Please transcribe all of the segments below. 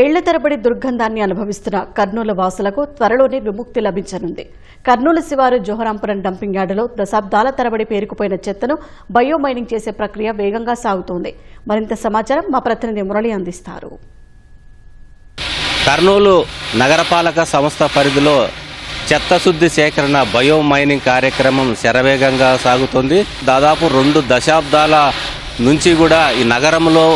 ఏళ్ల తరబడి దుర్గంధాన్ని అనుభవిస్తున్న కర్నూలు వాసులకు త్వరలోనే విముక్తి లభించనుంది. కర్నూలు శివారు జోహరాంపురం డంపింగ్ యార్డులో దశాబ్దాల తరబడి పేరుకుపోయిన చెత్తను బయో మైనింగ్ చేసే ప్రక్రియ వేగంగా సాగుతోంది. మరింత సమాచారం మా ప్రతినిధి మురళి అందిస్తారు. కర్నూలు నగరపాలక సంస్థ పరిధిలో చెత్త శుద్ధి సేకరణ బయో మైనింగ్ కార్యక్రమం శరవేగంగా సాగుతుంది. దాదాపు 2 దశాబ్దాల నుంచి కూడా ఈ నగరంలో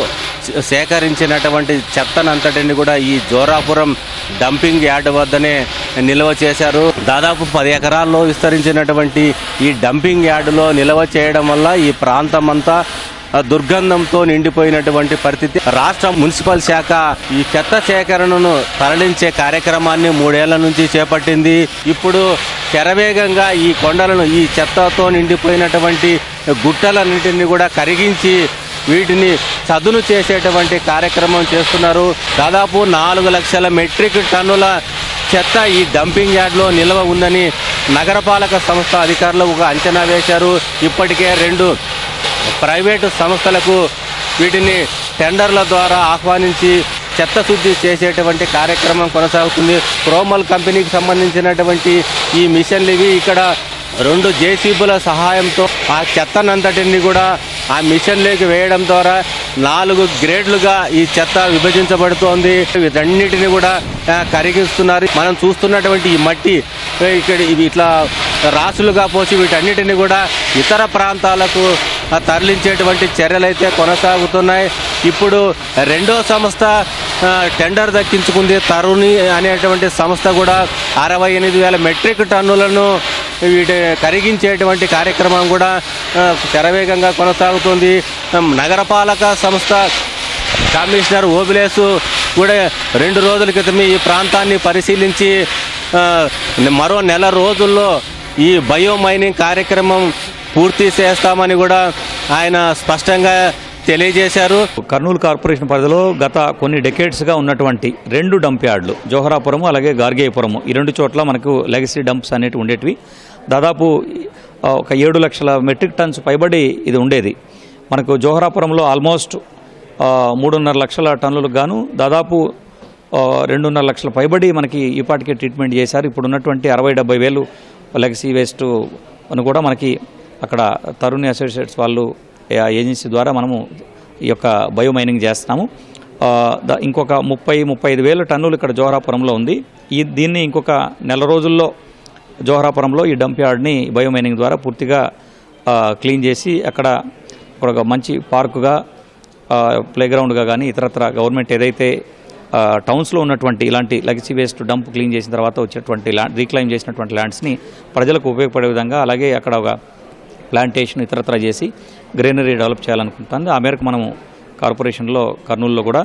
సేకరించినటువంటి చెత్తనంతటిని కూడా ఈ జోరాపురం డంపింగ్ యార్డ్ వద్దనే నిల్వ చేశారు. దాదాపు 10 ఎకరాల్లో విస్తరించినటువంటి ఈ డంపింగ్ యార్డులో నిల్వ చేయడం వల్ల ఈ ప్రాంతమంతా దుర్గంధంతో నిండిపోయినటువంటి పరిస్థితి. రాష్ట్ర మున్సిపల్ శాఖ ఈ చెత్త సేకరణను తరలించే కార్యక్రమాన్ని 3 ఏళ్ల నుంచి చేపట్టింది. ఇప్పుడు శరవేగంగా ఈ కొండలను ఈ చెత్తతో నిండిపోయినటువంటి గుట్టలన్నింటినీ కూడా కరిగించి వీటిని చదును చేసేటువంటి కార్యక్రమం చేస్తున్నారు. దాదాపు 4 లక్షల మెట్రిక్ టన్నుల చెత్త ఈ డంపింగ్ యార్డ్లో నిల్వ ఉందని నగరపాలక సంస్థ అధికారులు ఒక అంచనా వేశారు. ఇప్పటికే 2 ప్రైవేటు సంస్థలకు వీటిని టెండర్ల ద్వారా ఆహ్వానించి చెత్త శుద్ధి చేసేటువంటి కార్యక్రమం కొనసాగుతుంది. క్రోమల్ కంపెనీకి సంబంధించినటువంటి ఈ మిషన్లు ఇవి. ఇక్కడ 2 జేసీబీల సహాయంతో ఆ చెత్తనంతటిని కూడా ఆ మిషన్లోకి వేయడం ద్వారా 4 గ్రేడ్లుగా ఈ చెత్త విభజించబడుతోంది. వీటన్నిటిని కూడా కరిగిస్తున్నారు. మనం చూస్తున్నటువంటి ఈ మట్టి ఇక్కడ ఇవి ఇట్లా రాసులుగా పోసి వీటన్నిటిని కూడా ఇతర ప్రాంతాలకు తరలించేటువంటి చర్యలైతే కొనసాగుతున్నాయి. ఇప్పుడు 2వ సంస్థ టెండర్ దక్కించుకుంది. తరుణి అనేటువంటి సంస్థ కూడా 68,000 మెట్రిక్ టన్నులను వీటి కరిగించేటువంటి కార్యక్రమం కూడా శరవేగంగా కొనసాగుతుంది. నగరపాలక సంస్థ కమిషనర్ ఓబిలేసు కూడా 2 రోజుల క్రితమే ఈ ప్రాంతాన్ని పరిశీలించి మరో నెల రోజుల్లో ఈ బయో మైనింగ్ కార్యక్రమం పూర్తి చేస్తామని కూడా ఆయన స్పష్టంగా తెలియజేశారు. కర్నూలు కార్పొరేషన్ పరిధిలో గత కొన్ని డెకేడ్స్గా ఉన్నటువంటి 2 డంప్ యార్డులు జోహరాపురము అలాగే గార్గేయపురము ఈ 2 చోట్ల మనకు లెగసీ డంప్స్ అనేవి ఉండేటివి. దాదాపు ఒక 7 లక్షల మెట్రిక్ టన్స్ పైబడి ఇది ఉండేది. మనకు జోహరాపురంలో ఆల్మోస్ట్ 3.5 లక్షల టన్నులకు గాను దాదాపు 2.5 లక్షల పైబడి మనకి ఈపాటికే ట్రీట్మెంట్ చేశారు. ఇప్పుడు ఉన్నటువంటి 60-70 వేలు లెగసీ వేస్ట్ అని కూడా మనకి అక్కడ తరుణి అసోసియేట్స్ వాళ్ళు ఏజెన్సీ ద్వారా మనము ఈ యొక్క బయో మైనింగ్ చేస్తున్నాము. ఇంకొక 30-35 వేల టన్నులు ఇక్కడ జోహరాపురంలో ఉంది. దీన్ని ఇంకొక నెల రోజుల్లో జోహరాపురంలో ఈ డంప్ యార్డ్ని బయో మైనింగ్ ద్వారా పూర్తిగా క్లీన్ చేసి అక్కడ ఒక మంచి పార్కుగా ప్లేగ్రౌండ్గా కానీ ఇతరత్ర గవర్నమెంట్ ఏదైతే టౌన్స్లో ఉన్నటువంటి ఇలాంటి లెగసీ వేస్ట్ డంప్ క్లీన్ చేసిన తర్వాత వచ్చేటువంటి రీక్లైమ్ చేసినటువంటి ల్యాండ్స్ని ప్రజలకు ఉపయోగపడే విధంగా అలాగే అక్కడ ఒక ప్లాంటేషన్ ఇతరత్ర చేసి గ్రీనరీ డెవలప్ చేయాలనుకుంటుంది. ఆ మేరకు మనము కార్పొరేషన్లో కర్నూలులో కూడా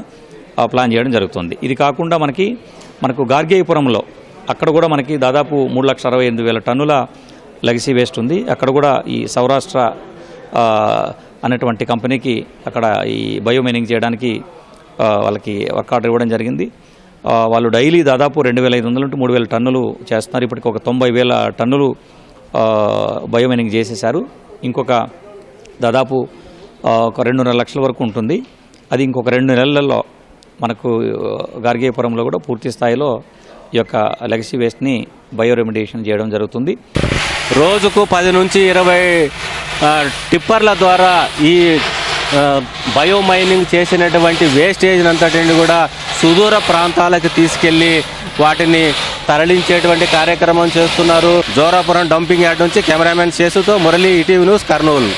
ప్లాన్ చేయడం జరుగుతుంది. ఇది కాకుండా మనకు గార్గేయపురంలో అక్కడ కూడా మనకి దాదాపు 3,68,000 టన్నుల లెగసీ వేస్ట్ ఉంది. అక్కడ కూడా ఈ సౌరాష్ట్ర అనేటువంటి కంపెనీకి అక్కడ ఈ బయో మైనింగ్ చేయడానికి వాళ్ళకి వర్క్ ఆర్డర్ ఇవ్వడం జరిగింది. వాళ్ళు డైలీ దాదాపు 2,500 నుండి 3,000 టన్నులు చేస్తున్నారు. ఇప్పటికి ఒక 90,000 టన్నులు బయో మైనింగ్ చేసేశారు. ఇంకొక దాదాపు ఒక 2.5 లక్షల వరకు ఉంటుంది. అది ఇంకొక 2 నెలల్లో మనకు గార్గేయపురంలో కూడా పూర్తి స్థాయిలో ఈ యొక్క లెగసీ వేస్ట్ని బయో రెమిడియేషన్ చేయడం జరుగుతుంది. రోజుకు 10 నుంచి 20 టిప్పర్ల ద్వారా ఈ బయో మైనింగ్ చేసినటువంటి వేస్టేజ్ అంతటిని కూడా సుదూర ప్రాంతాలకు తీసుకెళ్లి వాటిని తరలించేటువంటి కార్యక్రమం చేస్తున్నారు. జోరాపురం డంపింగ్ యార్డ్ నుంచి కెమెరామెన్ శేషుతో మురళి, ఈటీవీ న్యూస్, కర్నూలు.